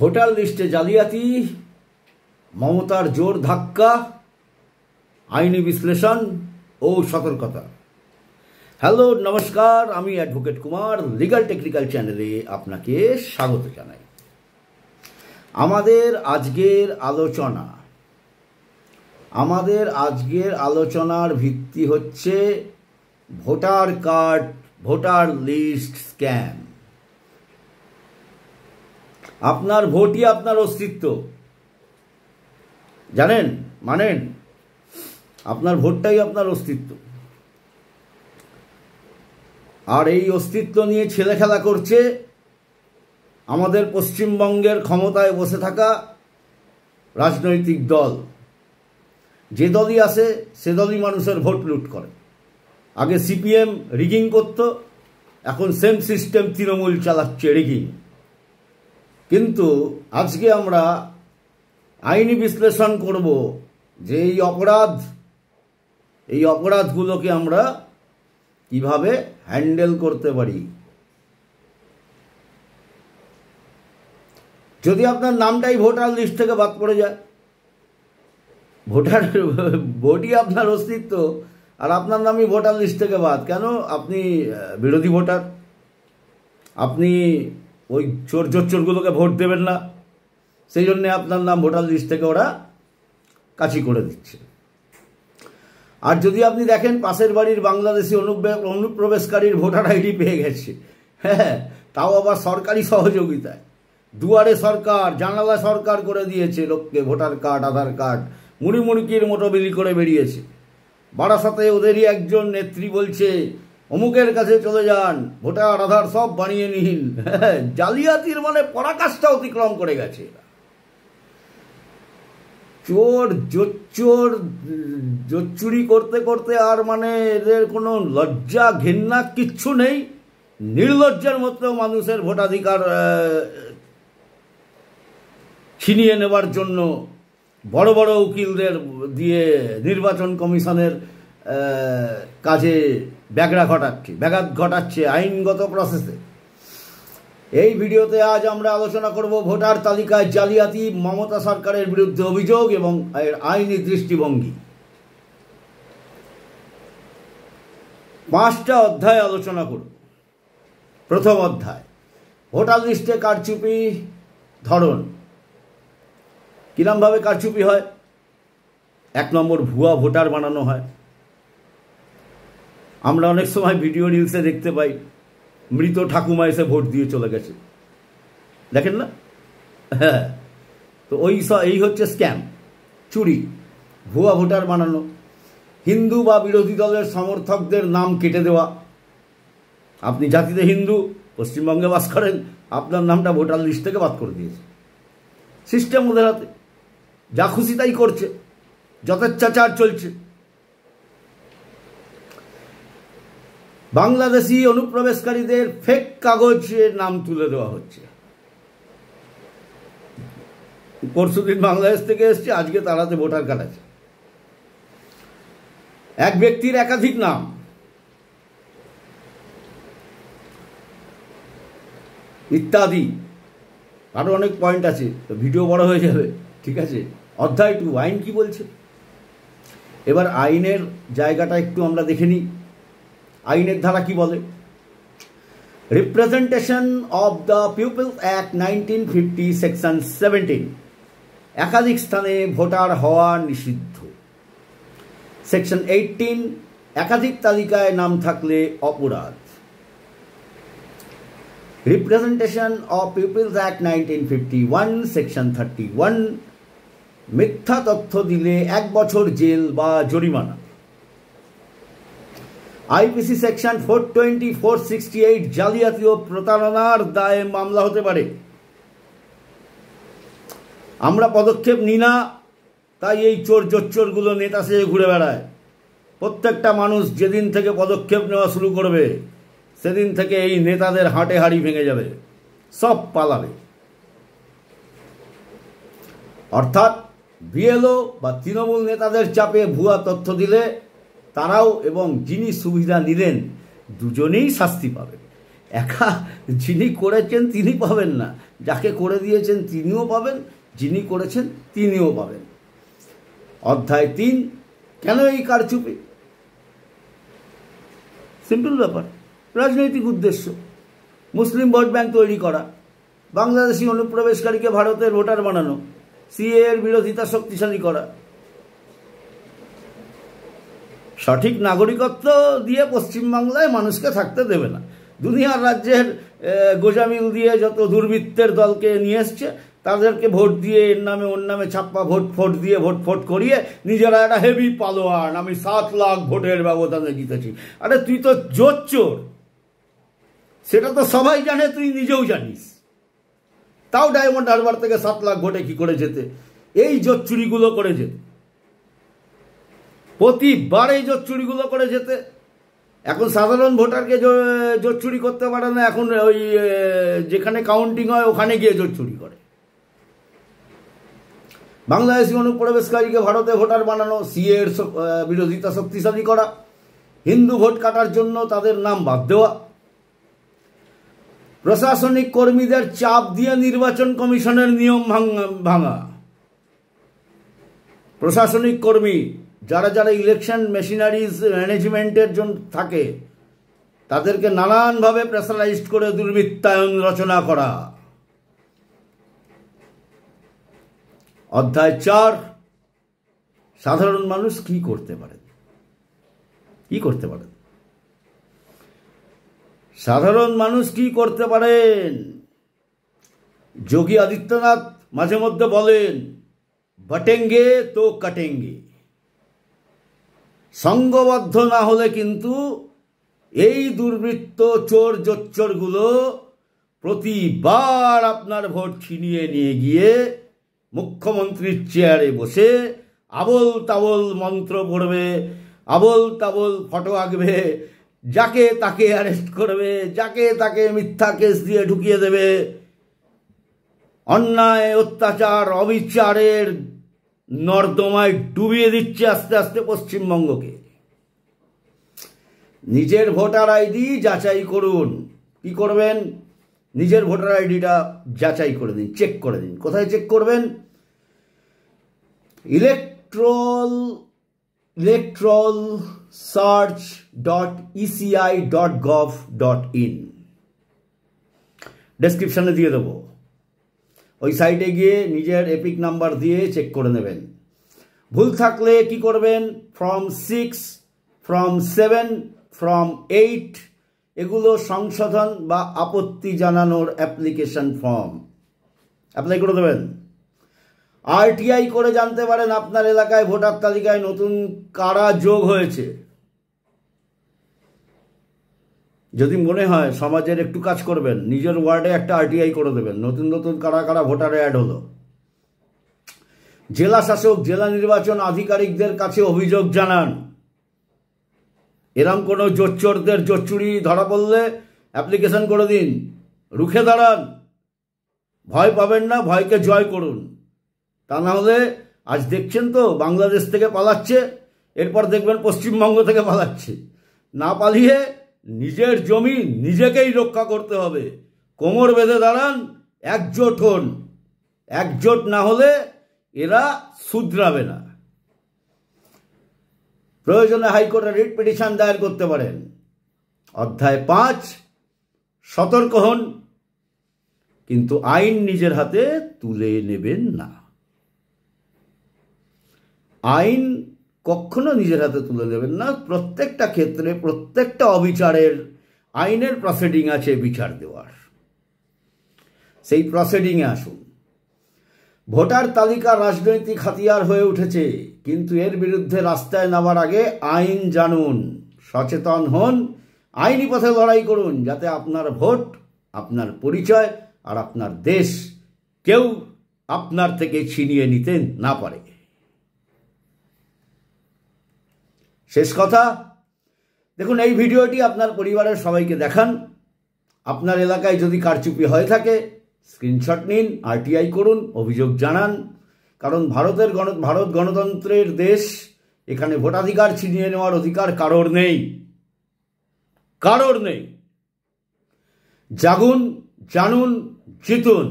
Voter লিস্টে জালিয়াতি, মমতার জোর ধাক্কা, আইনি বিশ্লেষণ ও সতর্কতা। হ্যালো, নমস্কার, আমি অ্যাডভোকেট কুমার লিগাল টেকনিক্যাল চ্যানেলে আপনাকে স্বাগত জানাই। আমাদের আজকের আলোচনার ভিত্তি হচ্ছে ভোটার লিস্ট স্ক্যাম। আপনার ভোটই আপনার অস্তিত্ব, জানেন, মানেন? আপনার ভোটটাই আপনার অস্তিত্ব। আর এই অস্তিত্ব নিয়ে ছেলেখেলা করছে আমাদের পশ্চিমবঙ্গের ক্ষমতায় বসে থাকা রাজনৈতিক দল। যে দলই আসে সে দলই মানুষের ভোট লুট করে। আগে সিপিএম রিগিং করত, এখন সেম সিস্টেম তৃণমূল চালাচ্ছে রিগিং। কিন্তু আজকে আমরা আইনি বিশ্লেষণ করব যে এই অপরাধগুলোকে আমরা কিভাবে হ্যান্ডেল করতে পারি। যদি আপনার নামটাই ভোটার লিস্ট থেকে বাদ পড়ে যায়, ভোটই আপনার অস্তিত্ব আর আপনার নামই ভোটার লিস্ট থেকে বাদ, কেন? আপনি বিরোধী ভোটার, আপনি ওই চোরগুলোকে ভোট দেবেন না, সেই জন্যে আপনার নাম ভোটার লিস্ট থেকে ওরা কাছি করে দিচ্ছে। আর যদি আপনি দেখেন পাশের বাড়ির বাংলাদেশি অনুপ্রবেশকারীর ভোটার আইডি পেয়ে গেছে, হ্যাঁ, তাও আবার সরকারি সহযোগিতায়। দুয়ারে সরকার, জানালা সরকার করে দিয়েছে লোককে ভোটার কার্ড, আধার কার্ড মুড়িমুড়কির মতো বিলি করে বেরিয়েছে। বারাসাতে ওদেরই একজন নেত্রী বলছে অমুকের কাছে চলে যান, ভোটার আধার সব বানিয়ে নিন। জালিয়াতির মানে পরাকাষ্ঠা অতিক্রম করে গেছে। চোরচুরি করতে করতে আর মানে এদের কোনো লজ্জা ঘেন্না কিচ্ছু নেই। নির্লজ্জার মতো মানুষের ভোটাধিকার ছিনিয়ে নেবার জন্য বড় বড় উকিলদের দিয়ে নির্বাচন কমিশনের কাজে ব্যাঘাত ঘটাচ্ছে আইনগত প্রসেসে। এই ভিডিওতে আজ আমরা আলোচনা করব ভোটার তালিকায় জালিয়াতি, মমতা সরকারের বিরুদ্ধে অভিযোগ এবং এর আইনি দৃষ্টিভঙ্গি। 5টা অধ্যায় আলোচনা করব। প্রথম অধ্যায়, ভোটার লিস্টে কারচুপি ধরন। কিরমভাবে কারচুপি হয়? 1 নম্বর, ভুয়া ভোটার বানানো হয়। আমরা অনেক সময় ভিডিও রিলসে দেখতে পাই মৃত ঠাকুমা এসে ভোট দিয়ে চলে গেছে, দেখেন না? হ্যাঁ, তো এই হচ্ছে স্ক্যাম, চুরি, ভুয়া ভোটার বানানো। হিন্দু বা বিরোধী দলের সমর্থকদের নাম কেটে দেওয়া। আপনি জাতিতে হিন্দু, পশ্চিমবঙ্গে বাস করেন, আপনার নামটা ভোটার লিস্ট থেকে বাদ করে দিয়েছে সিস্টেম। ওদের হাতে যা খুশি তাই করছে, যথেচ্ছাচার চলছে। বাংলাদেশি অনুপ্রবেশকারীদের ফেক কাগজের নাম তুলে দেওয়া হচ্ছে। পরশুদিন বাংলাদেশ থেকে এসছে, আজকে তারাতে ভোটার কার্ড আছে। এক ব্যক্তির একাধিক নাম, ইত্যাদি। আরো অনেক পয়েন্ট আছে, ভিডিও বড় হয়ে যাবে, ঠিক আছে? অধ্যায় 2, আইন কি বলছে। এবার আইনের জায়গাটা একটু আমরা দেখে নিই। আইনের ধারা কি বলে? Representation of the peoples act 1950 section 17, একাধিক স্থানে ভোটার হওয়া নিষিদ্ধ। সেকশন 18, একাধিক তালিকায় নাম থাকলে অপরাধ। Representation of peoples act 1951 section 31, মিথ্যা তথ্য দিলে 1 বছর জেল বা জরিমানা। আইপিসি সেকশন 420, 468, জালিয়াতি ও প্রতারণার দায়ে মামলা হতে পারে। আমরা পদক্ষেপ নিই না, তাই এই চোরগুলো নেতা সেজে ঘুরে বেড়ায়। প্রত্যেকটা মানুষ যেদিন থেকে পদক্ষেপ নেওয়া শুরু করবে সেদিন থেকে এই নেতাদের হাটে হাড়ি ভেঙে যাবে, সব পালাবে। অর্থাৎ বিএলও বা তৃণমূল নেতাদের চাপে ভুয়া তথ্য দিলে তারাও এবং যিনি সুবিধা নিলেন দুজনেই শাস্তি পাবে। একা যিনি করেছেন তিনি পাবেন না, যাকে করে দিয়েছেন তিনিও পাবেন, যিনি করেছেন তিনিও পাবেন। অধ্যায় 3, কেন এই কারচুপি? সিম্পল ব্যাপার, রাজনৈতিক উদ্দেশ্য। মুসলিম ভোট ব্যাংক তৈরি করা, বাংলাদেশি অনুপ্রবেশকারীকে ভারতের ভোটার বানানো, সিএ এর বিরোধিতা শক্তিশালী করা, সঠিক নাগরিকত্ব দিয়ে পশ্চিমবাংলায় মানুষকে থাকতে দেবে না। দুনিয়ার রাজ্যের গোজামিল দিয়ে যত দুর্বৃত্তের দলকে নিয়ে এসছে, তাদেরকে ভোট দিয়ে এর নামে ওর নামে ছাপ্পা ভোট দিয়ে ভোট করিয়ে নিজেরা একটা হেভি পালোয়ান, আমি 7 লাখ ভোটের ব্যবধানে জিতেছি। আরে তুই তো জোচ্চোর, সেটা তো সবাই জানে, তুই নিজেও জানিস। তাও ডায়মন্ড হারবার থেকে 7 লাখ ভোটে কি করে যেতে? এই জোচ্চুরিগুলো করে যেতে, প্রতিবার এই জোচ্চুরিগুলো করে যেতে। এখন সাধারণ ভোটারকে জোচ্চুরি করতে পারে না, এখন ওই যেখানে কাউন্টিং হয় ওখানে গিয়ে জোচ্চুরি করে। বাংলাদেশি অনুপ্রবেশকারীকে ভারতে ভোটার বানানো, সিএ এর বিরোধিতা শক্তিশালী করা, হিন্দু ভোট কাটার জন্য তাদের নাম বাদ দেওয়া, প্রশাসনিক কর্মীদের চাপ দিয়ে নির্বাচন কমিশনের নিয়ম ভাঙা। প্রশাসনিক কর্মী যারা যারা ইলেকশন মেশিনারিজ ম্যানেজমেন্টের জন্য থাকে, তাদেরকে নানানভাবে প্রেসারাইজড করে দুর্বৃত্তায়ন রচনা করা। অধ্যায় 4, সাধারণ মানুষ কি করতে পারেন? কি করতে পারেন সাধারণ মানুষ কি করতে পারেন? যোগী আদিত্যনাথ মাঝে মধ্যে বলেন, বটেঙ্গে তো কাটেঙ্গে। সংঘবদ্ধ না হলে কিন্তু এই দুর্বৃত্ত চোর জোচ্চোরগুলো প্রতিবার আপনার ভোট ছিনিয়ে নিয়ে গিয়ে মুখ্যমন্ত্রীর চেয়ারে বসে আবল তাবল মন্ত্র পড়বে, আবল তাবল ফটো আঁকবে, যাকে তাকে অ্যারেস্ট করবে, যাকে তাকে মিথ্যা কেস দিয়ে ঢুকিয়ে দেবে। অন্যায়, অত্যাচার, অবিচারের নর্দমায় ডুবিয়ে দিচ্ছে আস্তে আস্তে পশ্চিমবঙ্গকে। নিজের ভোটার আইডি যাচাই করুন। কি করবেন? নিজের ভোটার আইডিটা যাচাই করে দিন, চেক করে দিন। কোথায় চেক করবেন? electoralsearch.eci.gov.in ডেসক্রিপশনে দিয়ে দেবো। ওই সাইটে গিয়ে নিজের এপিক নাম্বার দিয়ে চেক করে নেবেন। ভুল থাকলে কি করবেন? ফর্ম 6, ফর্ম 7, ফর্ম 8 এগুলো সংশোধন বা আপত্তি জানানোর অ্যাপ্লিকেশন ফর্ম অ্যাপ্লাই করে দেবেন। আরটিআই করে জানতে পারেন আপনার এলাকায় ভোটার তালিকায় নতুন কারা যোগ হয়েছে। যদি মনে হয় সমাজের একটু কাজ করবেন, নিজের ওয়ার্ডে একটা আরটিআই করে দেবেন, নতুন নতুন কারা কারা ভোটারে অ্যাড হলো। জেলা শাসক, জেলা নির্বাচন আধিকারিকদের কাছে অভিযোগ জানান। এরম কোনো জোচ্চোরদের জোচ্চুরি ধরা পড়লে অ্যাপ্লিকেশন করে দিন, রুখে দাঁড়ান। ভয় পাবেন না, ভয়কে জয় করুন। তা না হলে আজ দেখছেন তো বাংলাদেশ থেকে পালাচ্ছে, এরপর দেখবেন পশ্চিমবঙ্গ থেকে পালাচ্ছে। না পালিয়ে নিজের জমি নিজেকেই রক্ষা করতে হবে। কোমর বেঁধে দাঁড়ান, একজোট হন। একজোট না হলে এরা শুধরাবে না। প্রয়োজনে হাইকোর্টে রিট পিটিশন দায়ের করতে পারেন। অধ্যায় 5, সতর্ক হন, কিন্তু আইন নিজের হাতে তুলে নেবেন না। আইন কখনো নিজের হাতে তুলে নেবেন না। প্রত্যেকটা ক্ষেত্রে, প্রত্যেকটা অবিচারের আইনের প্রসিডিং আছে বিচার দেওয়ার। সেই প্রসিডিংয়ে আসুন। ভোটার তালিকা রাজনৈতিক হাতিয়ার হয়ে উঠেছে, কিন্তু এর বিরুদ্ধে রাস্তায় নামার আগে আইন জানুন, সচেতন হন, আইনি পথে লড়াই করুন, যাতে আপনার ভোট, আপনার পরিচয় আর আপনার দেশ কেউ আপনার থেকে ছিনিয়ে নিতে না পারে। শেষ কথা, দেখুন, এই ভিডিওটি আপনার পরিবারের সবাইকে দেখান। আপনার এলাকায় যদি কারচুপি হয়ে থাকে স্ক্রিনশট নিন, আরটিআই করুন, অভিযোগ জানান। কারণ ভারত গণতন্ত্রের দেশ, এখানে ভোটাধিকার ছিনিয়ে নেওয়ার অধিকার কারোর নেই, কারোর নেই। জাগুন, জানুন, জিতুন।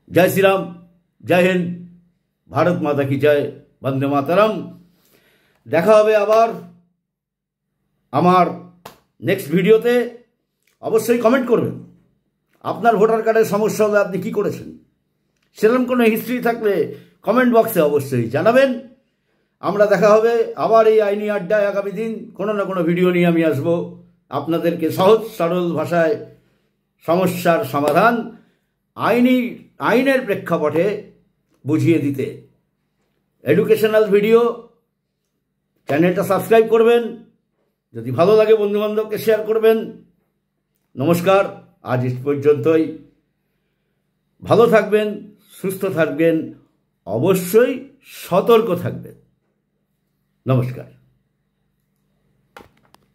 জয় শ্রীরাম, জয় হিন্দ, ভারত মাতা কি জয়, বন্দে মাতরম। দেখা হবে আবার আমার নেক্সট ভিডিওতে। অবশ্যই কমেন্ট করবেন আপনার ভোটার কার্ডের সমস্যা হলে আপনি কি করেছেন, সেরকম কোনো হিস্ট্রি থাকলে কমেন্ট বক্সে অবশ্যই জানাবেন। আমরা দেখা হবে আবার এই আইনি আড্ডায়। আগামী দিন কোনো না কোনো ভিডিও নিয়ে আমি আসবো, আপনাদেরকে সহজ সরল ভাষায় সমস্যার সমাধান আইনের প্রেক্ষাপটে বুঝিয়ে দিতে। Educational video. চ্যানেলটা সাবস্ক্রাইব করবেন, যদি ভালো লাগে বন্ধুবান্ধবকে শেয়ার করবেন। নমস্কার, আজ এই পর্যন্তই। ভালো থাকবেন, সুস্থ থাকবেন, অবশ্যই সতর্ক থাকবেন। নমস্কার।